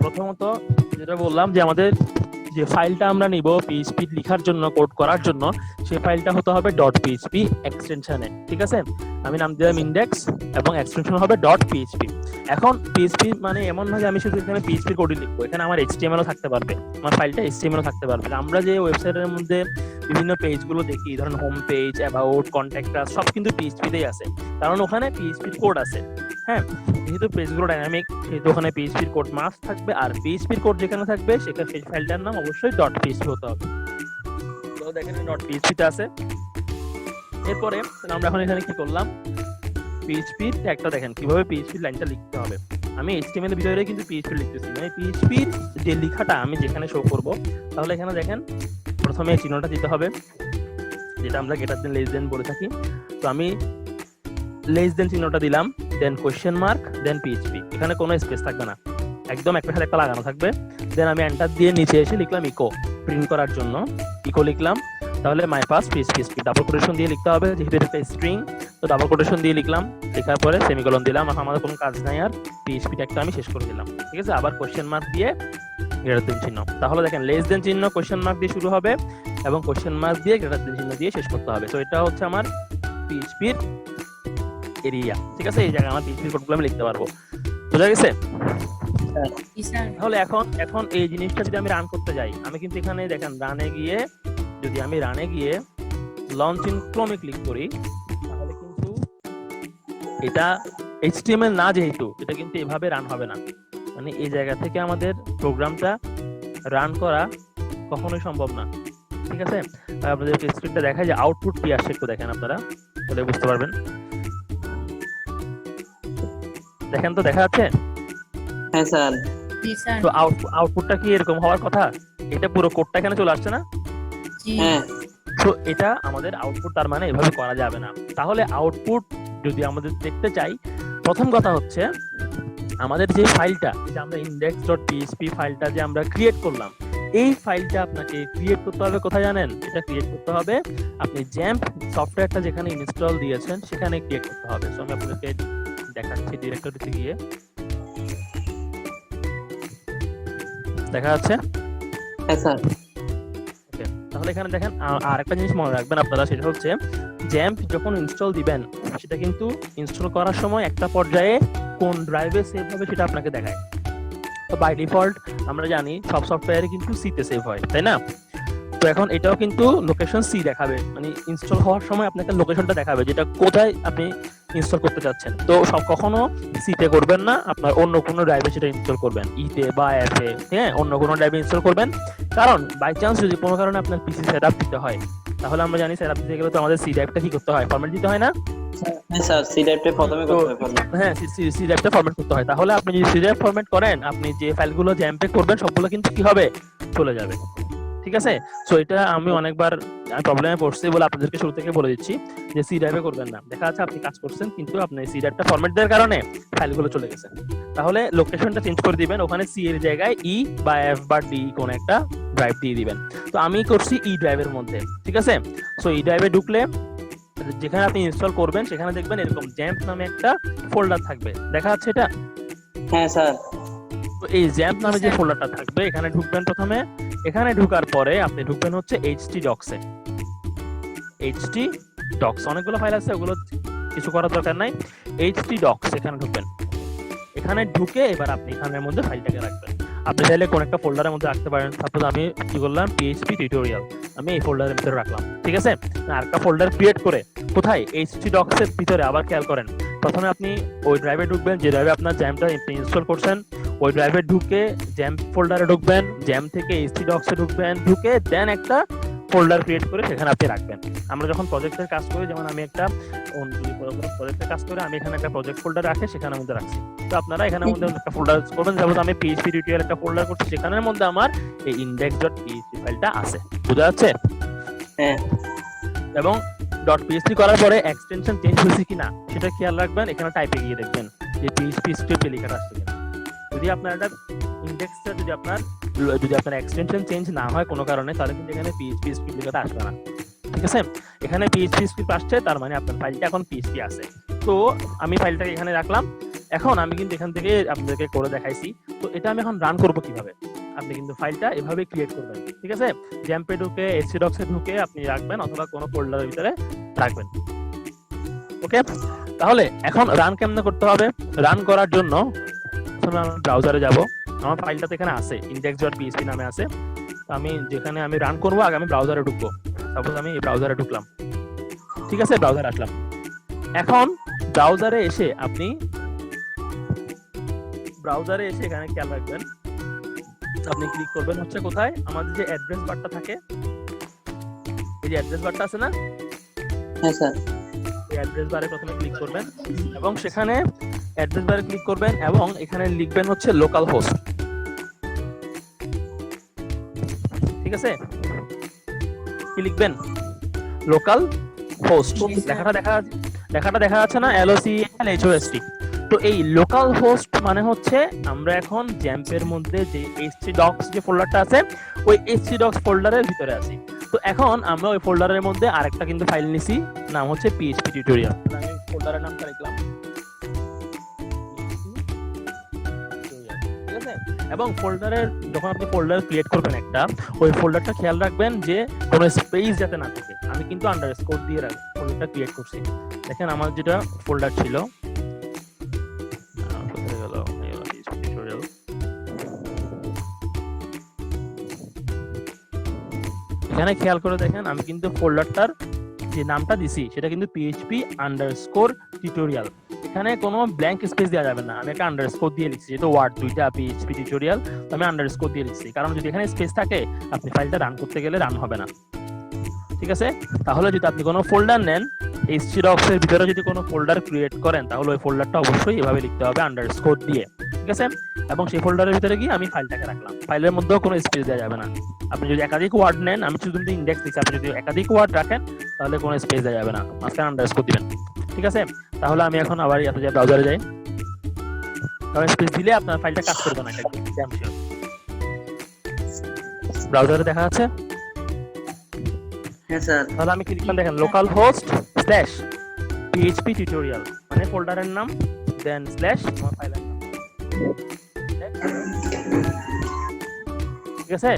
প্রথমত যেটা বললাম যে আমাদের যে ফাইলটা আমরা নিব পিএইচপি লেখার জন্য, কোড করার জন্য, সেই ফাইলটা হতে হবে .php এক্সটেনশনে। ঠিক আছে, আমি নাম দিলাম ইন্ডেক্স এবং এক্সটেনশন হবে .php। এখন পিএইচপি মানে এমন না যে আমি শুধু এখানে পিএইচপি কোডই লিখবো, এখানে আমার এইচটিএমএলও থাকতে পারবে, আমার ফাইলটা এইচটিএমএলও থাকতে পারবে। আমরা যে ওয়েবসাইটের মধ্যে বিভিন্ন পেজগুলো দেখি, ধরেন home page, about, contact us, সব কিন্তু পিএইচপিতেই আছে, কারণ ওখানে পিএইচপির কোড আছে। হ্যাঁ, যেহেতু পেজগুলো ডাইনামিক, সেহেতু ওখানে পিএইচপির কোড মাস্ট থাকবে, আর পিএইচপির কোড যেখানে থাকবে সেখানে সেই ফাইলটার নাম অবশ্যই .php হতে হবে। তো দেখেন .php তে আছে। এরপরে আমরা এখন এখানে কি করলাম, পিএইচপির ট্যাগটা দেখেন কিভাবে পিএইচপির লাইনটা লিখতে হবে। আমি এইচটিএমএল এর ভিতরে কিন্তু পিএইচপি লিখতেছি, মানে পিএইচপির যে লেখাটা আমি যেখানে শো করব, তাহলে এখানে দেখেন প্রথমে চিহ্নটা দিতে হবে, যেটা আমরা গ্রেটার দেন লেস দেন বলে থাকি। তো আমি লেস দেন চিহ্নটা দিলাম, দেন কোয়েশ্চেন মার্ক, দেন পিএইচপি। এখানে কোনো স্পেস থাকবে না, একদম একটা সাথে একটা লাগানো থাকবে। দেন আমি এন্টার দিয়ে নিচে এসে লিখলাম ইকো, প্রিন্ট করার জন্য ইকো লিখলাম। তাহলে মাই পাস পিএইচপি ডাবল কোটেশন দিয়ে লিখতে হবে, যেহেতু এটা স্ট্রিং, তো ডাবল কোটেশন দিয়ে লিখলাম। লেখার পরে সেমিকোলন দিলাম, আমাদের কোনো কাজ নাই আর, পিএইচপি ট্যাগটা আমি শেষ করে দিলাম। ঠিক আছে, আবার কোয়েশ্চেন মার্ক দিয়ে গ্রেটার দেন চিহ্ন। তাহলে দেখেন লেস দেন চিহ্ন কোয়েশ্চেন মার্ক দিয়ে শুরু হবে এবং কোয়েশ্চেন মার্ক দিয়ে গ্রেটার দেন চিহ্ন দিয়ে শেষ করতে হবে। তো এটা হচ্ছে আমার পিএইচপির এরিয়া। ঠিক আছে, এই জায়গায় আমার পিএইচপি কোডগুলো আমি লিখতে পারবো। বোঝা গেছে? তাহলে এখন এই জিনিসটা যদি আমি রান করতে যাই, আমি কিন্তু এখানে দেখেন রানে গিয়ে, যদি আমি রানে গিয়ে লঞ্চ ইন ক্রোমে ক্লিক করি, তাহলে কিন্তু এটা এইচটিএমএল না, যেহেতু এটা কিন্তু এভাবে রান হবে না। মানে এই জায়গা থেকে আমাদের প্রোগ্রামটা রান করা কখনোই সম্ভব না। ঠিক আছে, আপনাদেরকে স্ক্রিনটা দেখায় যে আউটপুট কি আসছে, একটু দেখেন আপনারা, তাহলে বুঝতে পারবেন। দেখেন তো, দেখা যাচ্ছে? হ্যাঁ স্যার। তো আউটপুটটা কি এরকম হওয়ার কথা? এটা পুরো কোডটা এখানে চলে আসছে না? হ্যাঁ। তো এটা আমাদের আউটপুট, তার মানে এভাবে করা যাবে না। তাহলে আউটপুট যদি আমাদের দেখতে চাই, প্রথম কথা হচ্ছে আমাদের যে ফাইলটা, যে আমরা index.php ফাইলটা যে আমরা ক্রিয়েট করলাম, এই ফাইলটা আপনাকে ক্রিয়েট করতে হবে কোথায় জানেন? এটা ক্রিয়েট করতে হবে আপনি জ্যাম্প সফটওয়্যারটা যেখানে ইনস্টল দিয়েছেন সেখানে ক্রিয়েট করতে হবে। সো আমি আপনাদেরকে দেখাচ্ছি, ডিরেক্টরিতে গিয়ে দেখা যাচ্ছে। হ্যাঁ স্যার। ওকে, তাহলে এখানে দেখেন আর একটা জিনিস মনে রাখবেন আপনারা, সেটা হচ্ছে জ্যাম্প যখন ইনস্টল দিবেন, সেটা কিন্তু ইনস্টল করার সময় একটা পর্যায়ে কোন ড্রাইভে সেভ হবে সেটা আপনাকে দেখায়। তো বাই ডিফল্ট আমরা জানি সব সফটওয়্যারে কিন্তু সি তে সেভ হয়, তাই না? তো এখন এটাও কিন্তু লোকেশন সি দেখাবে, মানে ইনস্টল হওয়ার সময় আপনাকে লোকেশনটা দেখাবে, যেটা কোথায় আপনি ইনস্টল করতে চাচ্ছেন। তো সব কখনো সি তে করবেন না, আপনার অন্য কোনো ড্রাইভে সেটা ইনস্টল করবেন, ইতে বা এফ এ, হ্যাঁ, অন্য কোনো ড্রাইভে ইনস্টল করবেন। কারণ বাই চান্স যদি কোনো কারণে আপনার পিসি সেটআপ দিতে হয়, তাহলে আমরা জানি সেটআপ দিতে গেলে তো আমাদের সি ড্রাইভটা কি করতে হয়, ফরম্যাট দিতে হয় না? হ্যাঁ স্যার, সি ড্রাইভটা প্রথমে করতে হয়। হ্যাঁ, সি ড্রাইভটা ফরম্যাট করতে হয়। তাহলে আপনি যদি সি ড্রাইভ ফরম্যাট করেন, আপনি যে ফাইলগুলো জ্যাম্পে করবেন সবগুলো কিন্তু কি হবে, চলে যাবে। ঠিক আছে, সো এটা আমি অনেকবার প্রবলেমে পড়ছি বলে আপনাদেরকে শুরু থেকে বলে দিচ্ছি যে সি ড্রাইভে করবেন না। দেখা যাচ্ছে আপনি কাজ করছেন কিন্তু আপনি সি ড্রাইভটা ফরম্যাট দেওয়ার কারণে ফাইলগুলো চলে গেছে। তাহলে লোকেশনটা চেঞ্জ করে দিবেন, ওখানে সি এর জায়গায় ই বা এফ বা ডি কোন একটা ড্রাইভ দিয়ে দিবেন। তো আমি করছি ই ড্রাইভের মধ্যে। ঠিক আছে, সো ই ড্রাইভে ঢুকলে যেখানে আপনি ইনস্টল করবেন সেখানে দেখবেন এরকম জ্যাম্প নামে একটা ফোল্ডার থাকবে, দেখা যাচ্ছে এটা? হ্যাঁ স্যার। তো এই জ্যাম্প নামে যে ফোল্ডারটা থাকবে, এখানে ঢুকবেন প্রথমে। এখানে ঢোকার পরে আপনি ঢুকবেন হচ্ছে htdocs এ। htdocs অনেকগুলো ফাইল আছে, ওগুলো কিছু করার দরকার নাই। htdocs এখানে ঢুকবেন। এখানে ঢুকে এবার আপনি এখানের মধ্যে ফাইলটাকে রাখবেন। আপনি চাইলে কোন একটা ফোল্ডারের মধ্যে রাখতে পারেন। সাপোজ আমি কি করলাম, PHP টিউটোরিয়াল, আমি এই ফোল্ডারের ভিতরে রাখলাম। ঠিক আছে, আরেকটা ফোল্ডার ক্রিয়েট করে কোথায়, htdocs এর ভিতরে। আবার খেয়াল করেন, প্রথমে আপনি ওই ড্রাইভে ঢুকবেন যে ড্রাইভে আপনার জ্যাম্পটা ইনস্টল করছেন, ওই ড্রাইভে ঢুকে জ্যাম্প ফোল্ডারে ঢুকবেন, জ্যাম্প থেকে htdocs এ ঢুকবেন, ঢুকে দেন একটা ফোল্ডার ক্রিয়েট করে সেখানে আপনি রাখবেন। আমরা যখন প্রজেক্টের কাজ করি, যেমন আমি একটা প্রজেক্টের কাজ করে আমি এখানে একটা প্রজেক্ট ফোল্ডার রাখি, সেখানের মধ্যে রাখছি। তো আপনারা এখানের মধ্যে একটা ফোল্ডার করবেন, যেমন আমি PHP টিউটোরিয়াল একটা ফোল্ডার করছি, সেখানের মধ্যে আমার এই index.php ফাইলটা আছে। বোঝা যাচ্ছে? হ্যাঁ। এবং .php করার পরে এক্সটেনশন চেঞ্জ হয়েছে কিনা সেটা খেয়াল রাখবেন। এখানে টাইপে গিয়ে দেখবেন যে PHP স্ক্রিপ্টে লেখাটা আসছে কিনা। যদি আপনার একটা ইন্ডেক্সটা যদি আপনার এক্সটেনশন চেঞ্জ না হয় কোনো কারণে, তাহলে কিন্তু এখানে PHP স্ক্রিপ্ট লেখাটা আসবে না। ঠিক আছে, এখানে PHP স্ক্রিপ্ট আসছে, তার মানে আপনার ফাইলটা এখন PHP আছে। তো আমি ফাইলটাকে এখানে রাখলাম। এখন আমি কিন্তু এখান থেকে আপনাদেরকে করে দেখাইছি। তো এটা আমি এখন রান করব কিভাবে? আপনি কিন্তু ফাইলটা এভাবে ক্রিয়েট করবেন, ঠিক আছে? জ্যাম্পে ঢুকে htdocs এ ঢুকে আপনি রাখবেন অথবা কোনো ফোল্ডারের ভিতরে রাখবেন। ওকে, তাহলে এখন রান কেমনে করতে হবে? রান করার জন্য প্রথমে আমি ব্রাউজারে যাব। আমার ফাইলটা তো এখানে আছে, index.php নামে আছে। আমি যেখানে আমি রান করবো আগে আমি ব্রাউজারে ঢুকবো। সাপোজ আমি এই ব্রাউজারে ঢুকলাম, ঠিক আছে? ব্রাউজারে আসলাম। এখন ব্রাউজারে এসে আপনি এখানে খেয়াল রাখবেন, আপনি ক্লিক করবেন হচ্ছে কোথায়? আমাদের যে অ্যাড্রেস বারটা থাকে, এই যে অ্যাড্রেস বারটা আছে না, হ্যাঁ স্যার, এই অ্যাড্রেস বারে প্রথমে ক্লিক করবেন এবং সেখানে অ্যাড্রেস বারে ক্লিক করবেন এবং এখানে লিখবেন হচ্ছে লোকাল হোস্ট, ঠিক আছে? কি লিখবেন? Local host. লেখাটা দেখা যাচ্ছে না? LOCALHOST। তো এই লোকাল হোস্ট মানে হচ্ছে আমরা এখন জ্যাম্পের মধ্যে যে htdocs যে ফোল্ডারটা আছে ওই htdocs ফোল্ডারের ভিতরে আছি। তো এখন আমরা ওই ফোল্ডারের মধ্যে আরেকটা কিন্তু ফাইল নিছি, নাম হচ্ছে PHP টিউটোরিয়াল। আমি ফোল্ডারের নামটা লিখলাম, ঠিক আছে? এবং ফোল্ডারের যখন আপনি ফোল্ডার ক্রিয়েট করবেন একটা, ওই ফোল্ডারটা খেয়াল রাখবেন যে কোনো স্পেস যাতে না থাকে। আমি কিন্তু আন্ডারস্কোর দিয়ে ফোল্ডারটা ক্রিয়েট করছি। দেখেন আমার যেটা ফোল্ডার ছিল, এখানে খেয়াল করে দেখেন আমি কিন্তু ফোল্ডারটার যে নামটা দিছি সেটা কিন্তু PHP_tutorial। এখানে কোনো ব্ল্যাঙ্ক স্পেস দেওয়া যাবে না, আমি একটা আন্ডারস্কোর দিয়ে লিখছি, যেহেতু ওয়ার্ড দুইটা PHP টিউটোরিয়াল, তো আমি আন্ডারস্কোর দিয়ে লিখছি। কারণ যদি এখানে স্পেস থাকে আপনি ফাইলটা রান করতে গেলে রান হবে না, ঠিক আছে? তাহলে যদি আপনি কোনো ফোল্ডার নেন, htdocs এর ভিতরে যদি কোনো ফোল্ডার ক্রিয়েট করেন, তাহলে ওই ফোল্ডারটা অবশ্যই এভাবে লিখতে হবে আন্ডারস্কোর দিয়ে, ঠিক আছে? এবং সেই ফোল্ডারের ভিতরে গিয়ে আমি ফাইলটাকে রাখলাম। ফাইলের মধ্যেও কোনো স্পেস দেওয়া যাবে না। আপনি যদি একাধিক ওয়ার্ড নেন, আমি শুধু ইন্ডেক্স লিখছি, আপনি যদি একাধিক ওয়ার্ড রাখেন তাহলে কোনো স্পেস দেওয়া যাবে না, মাঝখানে আন্ডারস্কোর দিবেন, ঠিক আছে? তাহলে আমি এখন আবার ইয়াতে যাই, ব্রাউজারে যাই। তাহলে স্পেস দিলে আপনার ফাইলটা কাজ করবে না, ব্রাউজারে দেখা যাচ্ছে? হ্যাঁ স্যার। তাহলে আমি কি লিখলাম দেখেন, local host slash PHP tutorial, মানে ফোল্ডারের নাম, দেন স্ল্যাশ আমার ফাইলের নাম, ঠিক আছে?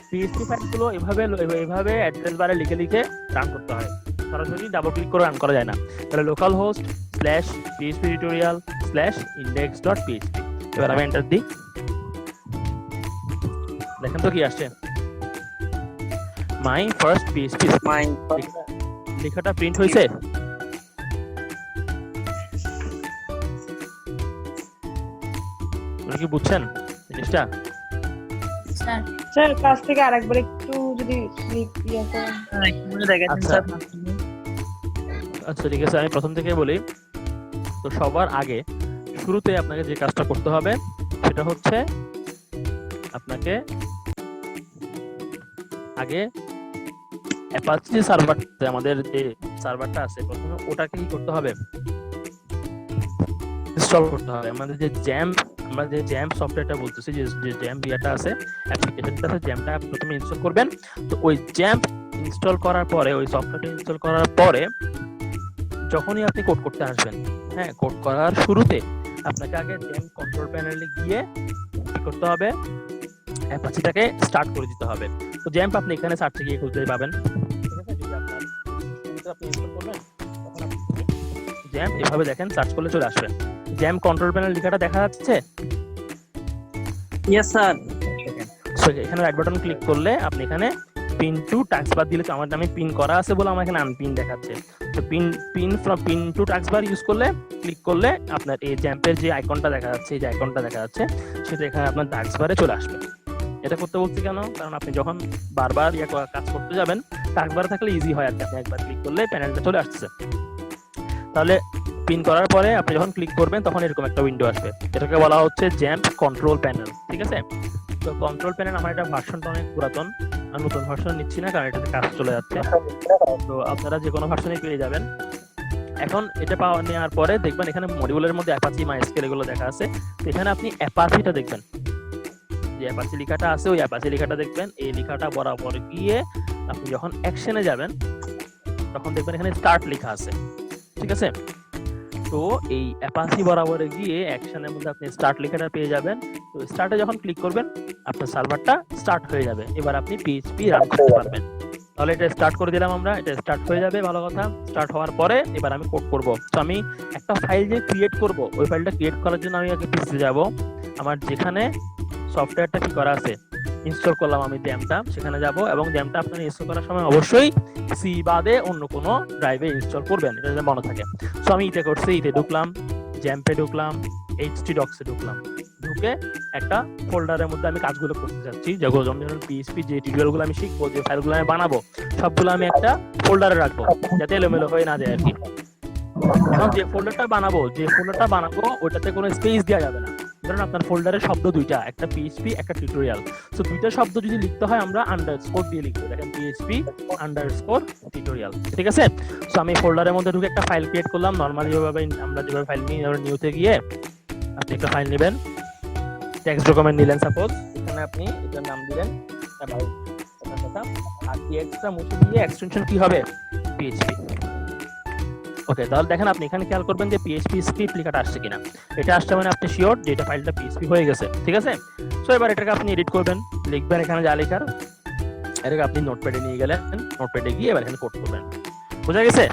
PHP ফাইলগুলো এভাবে অ্যাড্রেস বারে লিখে রান করতে হয়, সরাসরি ডাবল ক্লিক করে রান করা যায় না। তাহলে local host slash PHP tutorial slash index.php। এবার আমি এন্টার দিই, দেখেন তো কি আসছে, মাই ফার্স্ট PHP লেখাটা প্রিন্ট হয়েছে। কি বুঝছেন জিনিসটা? স্যার কাছ থেকে আরেকবার একটু যদি ইয়ে করেন। আচ্ছা ঠিক আছে, আমি প্রথম থেকে বলি। তো সবার আগে শুরুতে আপনাকে যে কাজটা করতে হবে সেটা হচ্ছে আপনাকে আগে অ্যাপাচি সার্ভারতে, আমাদের যে সার্ভারটা আছে, প্রথমে ওটাকে কি করতে হবে? ইনস্টল করতে হবে। আমাদের যে আমরা যে জ্যাম্প সফটওয়্যারটা বলতেছি, যে জ্যাম্প ইয়াটা আছে, অ্যাপ্লিকেশনটা আছে, জ্যাম্পটা প্রথমে ইনস্টল করবেন। তো ওই জ্যাম্প ইনস্টল করার পরে, ওই সফটওয়্যারটা ইনস্টল করার পরে যখনই আপনি কোড করতে আসবেন, হ্যাঁ, কোড করার শুরুতে আপনাকে আগে জ্যাম্প কন্ট্রোল প্যানেলে গিয়ে কি করতে হবে? অ্যাপাচিটাকে স্টার্ট করে দিতে হবে। তো জ্যাম্প আপনি এখানে সার্চে গিয়ে খুঁজতে পাবেন, ঠিক আছে? যদি আপনার আপনি ইনস্টল করবেন তখন আপনি জ্যাম্প এভাবে দেখেন সার্চ করলে চলে আসবে। জ্যাম্প কন্ট্রোল প্যানেল লেখাটা দেখা যাচ্ছে? Yes sir. সো এখানে রাইট বাটন ক্লিক করলে আপনি এখানে পিন টু টাস্ক বার দিলে, আমার নামে পিন করা আছে বলে আমার এখানে আনপিন দেখাচ্ছে। তো pin to task bar use করলে, ক্লিক করলে আপনার এই জ্যাম্পের যে আইকনটা দেখা যাচ্ছে, এই যে আইকনটা দেখা যাচ্ছে, সেটা এখানে আপনার টাস্ক বারে চলে আসবে। এটা করতে বলছি কেন? কারণ আপনি যখন বারবার কাজ করতে যাবেন, টাস্ক বারে থাকলে ইজি হয় আর কি, আপনি একবার ক্লিক করলে প্যানেলটা চলে আসছে। তাহলে পিন করার পরে আপনি যখন ক্লিক করবেন তখন এরকম একটা উইন্ডো আসবে, এটাকে বলা হচ্ছে জ্যাম্প কন্ট্রোল প্যানেল, ঠিক আছে? তো কন্ট্রোল প্যানেল, আমার এটা ভার্সনটা অনেক পুরাতন, আমি নতুন ভার্সন নিচ্ছি না কারণ এটাতে কাজ চলে যাচ্ছে। তো আপনারা যে কোনো ভার্সনই পেয়ে যাবেন। এখন এটা নেওয়ার পরে দেখবেন এখানে মডিউলের মধ্যে অ্যাপাচি, মাইস্কেল এগুলো দেখা আছে। তো এখানে আপনি অ্যাপাচিটা দেখবেন, যে অ্যাপাচি লেখাটা আছে ওই অ্যাপাচি লেখাটা দেখবেন। এই লেখাটা বরাবর গিয়ে আপনি যখন অ্যাকশনে যাবেন তখন দেখবেন এখানে স্টার্ট লেখা আছে, ঠিক আছে? তো এই অ্যাপাচি বরাবরে গিয়ে অ্যাকশনের মধ্যে আপনি স্টার্ট লেখাটা পেয়ে যাবেন। তো স্টার্টে যখন ক্লিক করবেন আপনার সার্ভারটা স্টার্ট হয়ে যাবে, এবার আপনি পিএইচপি রান করতে পারবেন। তাহলে এটা স্টার্ট করে দিলাম আমরা, এটা স্টার্ট হয়ে যাবে, ভালো কথা। স্টার্ট হওয়ার পরে এবার আমি কোড করব। তো আমি একটা ফাইল যে ক্রিয়েট করব, ওই ফাইলটা ক্রিয়েট করার জন্য আমি আগে পিসিতে যাব, আমার যেখানে সফটওয়্যারটা কি করা আছে ইনস্টল করলাম আমি জ্যামটা, সেখানে যাব এবং জ্যামটা আপনারা ইনস্টল করার সময় অবশ্যই সি বাদে অন্য কোনো ড্রাইভে ইনস্টল করবেন, এটা যেন মনে থাকে। সো আমি ইতে করছি, ইতে ঢুকলাম, জ্যাম্পে ঢুকলাম, htdocs এ ঢুকলাম, ঢুকে একটা ফোল্ডারের মধ্যে আমি কাজগুলো করতে যাচ্ছি, যেগুলো যেমন পিএইচপি যে টিউটোরিয়ালগুলো আমি শিখবো, যে ফাইলগুলো আমি বানাবো, সবগুলো আমি একটা ফোল্ডারে রাখবো যাতে এলোমেলো হয়ে না যায় আর কি। এখন যে ফোল্ডারটা বানাবো ওটাতে কোনো স্পেস দেওয়া যাবে না। ধরুন আপনার ফোল্ডারের শব্দ দুইটা, একটা পিএইচপি একটা টিউটোরিয়াল। সো দুইটা শব্দ যদি লিখতে হয় আমরা আন্ডারস্কোর দিয়ে লিখবো, দেখেন পিএইচপি আন্ডারস্কোর টিউটোরিয়াল, ঠিক আছে। সো আমি ফোল্ডারের মধ্যে ঢুকে একটা ফাইল ক্রিয়েট করলাম, নরমালি ভাবে আমরা যেভাবে ফাইল নিই, নিউতে গিয়ে আপনি একটা ফাইল নেবেন, টেক্সট ডকুমেন্ট নিলেন সাপোজ, এখানে আপনি এটার নাম দিলেন অ্যাবাউট কথা, আর টেক্সটটা মুছে দিয়ে এক্সটেনশন কি হবে পিএইচপি। ওকে, তাহলে দেখেন আপনি এখানে খেয়াল করবেন যে পিএইচপি স্ক্রিপ্ট লেখাটা আসছে কিনা। এটা আসছে মানে আপনি শিওর যে এটা ফাইলটা পিএইচপি হয়ে গেছে, ঠিক আছে। সো এবার এটাকে আপনি এডিট করবেন, লিখবেন এখানে যা লেখার, এটাকে আপনি নোটপ্যাডে নিয়ে গেলেন, নোটপ্যাডে গিয়ে এবার এখানে কোড করবেন, বোঝা গেছে।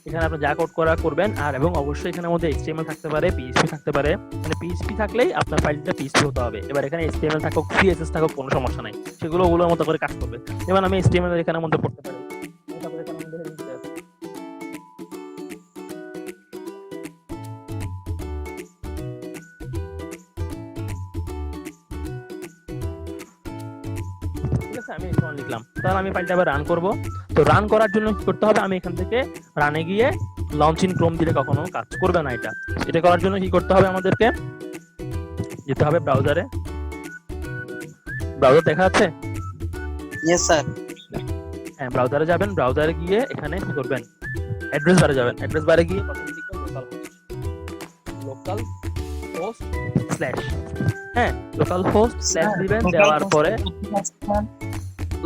এখানে আপনি যা কোড করা করবেন, আর এবং অবশ্যই এখানের মধ্যে HTML থাকতে পারে, পিএইচপি থাকতে পারে, মানে পিএইচপি থাকলেই আপনার ফাইলটা পিএইচপি হতে হবে। এবার এখানে HTML থাকুক, CSS থাকুক, কোনো সমস্যা নাই, সেগুলো ওগুলোর মতো করে কাজ করবে। এবার আমি HTML এখানের মধ্যে পড়তে পারি, তারপরে এখানের মধ্যে heading আছে, ঠিক আছে। আমি এখন লিখলাম, তাহলে আমি ফাইলটা আবার রান করব। তো রান করার জন্য কি করতে হবে, আমি এখান থেকে রানে গিয়ে লঞ্চ ইন ক্রোম দিলে কখনো কাজ করবে না এটা। এটা করার জন্য কি করতে হবে, আমাদেরকে যেতে হবে ব্রাউজারে। ব্রাউজার দেখা যাচ্ছে? Yes sir. হ্যাঁ, ব্রাউজারে যাবেন, ব্রাউজারে গিয়ে এখানে কি করবেন, অ্যাড্রেস বারে যাবেন, অ্যাড্রেস বারে গিয়ে প্রথমে লিখবেন লোকাল হোস্ট স্ল্যাশ, হ্যাঁ লোকাল হোস্ট স্ল্যাশ দিবেন, দেওয়ার পরে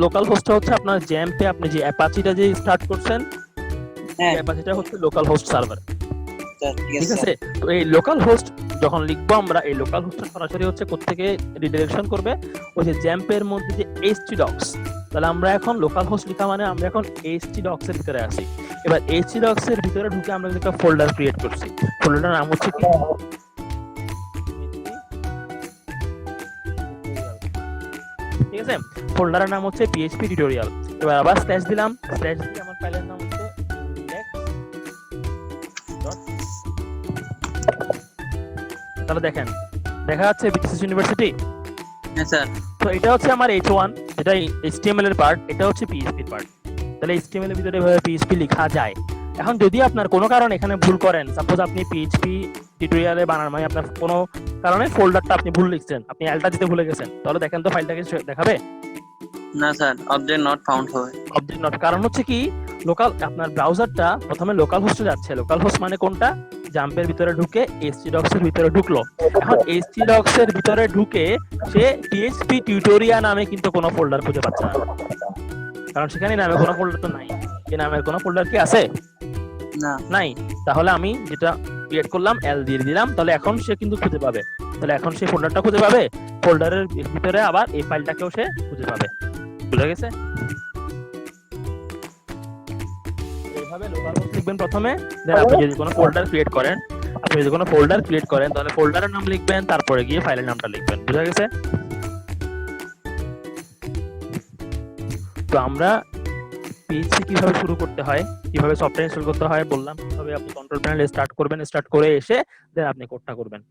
লোকাল হোস্টটা হচ্ছে আপনার জ্যাম্পে আপনি যে অ্যাপাচিটা যে স্টার্ট করছেন, হ্যাঁ অ্যাপাচিটা হচ্ছে লোকাল হোস্ট সার্ভার, স্যার, ঠিক আছে। তো এই লোকাল হোস্ট যখন লিখবো আমরা, এই লোকাল হোস্টটা সরাসরি হচ্ছে কোত্থেকে রিডাইরেকশন করবে, ওই যে জ্যাম্পের মধ্যে যে htdocs। তাহলে আমরা এখন লোকাল হোস্ট লেখা মানে আমরা এখন htdocs এর ভিতরে আছি। এবার htdocs এর ভিতরে ঢুকে আমরা একটা ফোল্ডার ক্রিয়েট করছি, ফোল্ডারটার নাম হচ্ছে কি, ঠিক আছে, ফোল্ডারের নাম হচ্ছে PHP টিউটোরিয়াল। এবার আবার স্ল্যাশ দিলাম, স্ল্যাশ দিয়ে আমার ফাইলের নাম হচ্ছে তাহলে দেখেন দেখা যাচ্ছে বিটিসি ইউনিভার্সিটি। হ্যাঁ স্যার। তো এটা হচ্ছে আমার H1, এটা HTML এর পার্ট, এটা হচ্ছে PHP এর পার্ট। তাহলে HTML এর ভিতরে এভাবে PHP লেখা যায়। এখন যদি আপনার কোনো কারণে এখানে ভুল করেন, সাপোজ আপনি PHP টিউটোরিয়ালে বানান মানে আপনার কোনো কারণে ফোল্ডারটা আপনি ভুল লিখছেন, আপনি অ্যালটা দিতে ভুলে গেছেন, তাহলে দেখেন তো ফাইলটাকে দেখাবে না স্যার, অবজেক্ট নট ফাউন্ড হবে। অবজেক্ট নট, কারণ হচ্ছে কি লোকাল আপনার ব্রাউজারটা প্রথমে লোকাল হোস্টে যাচ্ছে। লোকাল হোস্ট মানে কোনটা, জাম্পের ভিতরে ঢুকে htdocs এর ভিতরে ঢুকলো। এখন htdocs এর ভিতরে ঢুকে সে PHP টিউটোরিয়াল নামে কিন্তু কোনো ফোল্ডার খুঁজে পাচ্ছে না, কারণ সেখানে নামে কোনো ফোল্ডার তো নাই। এই নামের কোনো ফোল্ডার কি আছে? না নাই। তাহলে আমি যেটা ক্রিয়েট করলাম L দিয়ে দিলাম, তাহলে এখন সে কিন্তু খুঁজে পাবে। তাহলে এখন সে ফোল্ডারটা খুঁজে পাবে, ফোল্ডারের ভিতরে আবার এই ফাইলটাকেও সে খুঁজে পাবে, বুঝা গেছে। এইভাবে লোকাল হোস্ট লিখবেন প্রথমে, দেন আপনি যদি কোনো ফোল্ডার ক্রিয়েট করেন, তাহলে ফোল্ডারের নাম লিখবেন, তারপরে গিয়ে ফাইলের নামটা লিখবেন, বুঝা গেছে। তো আমরা PHP কিভাবে শুরু করতে হয়, কিভাবে সফটওয়্যার ইনস্টল করতে হয় বললাম, কিভাবে আপনি কন্ট্রোল প্যানেলে স্টার্ট করবেন, স্টার্ট করে এসে দেন আপনি কোডটা করবেন।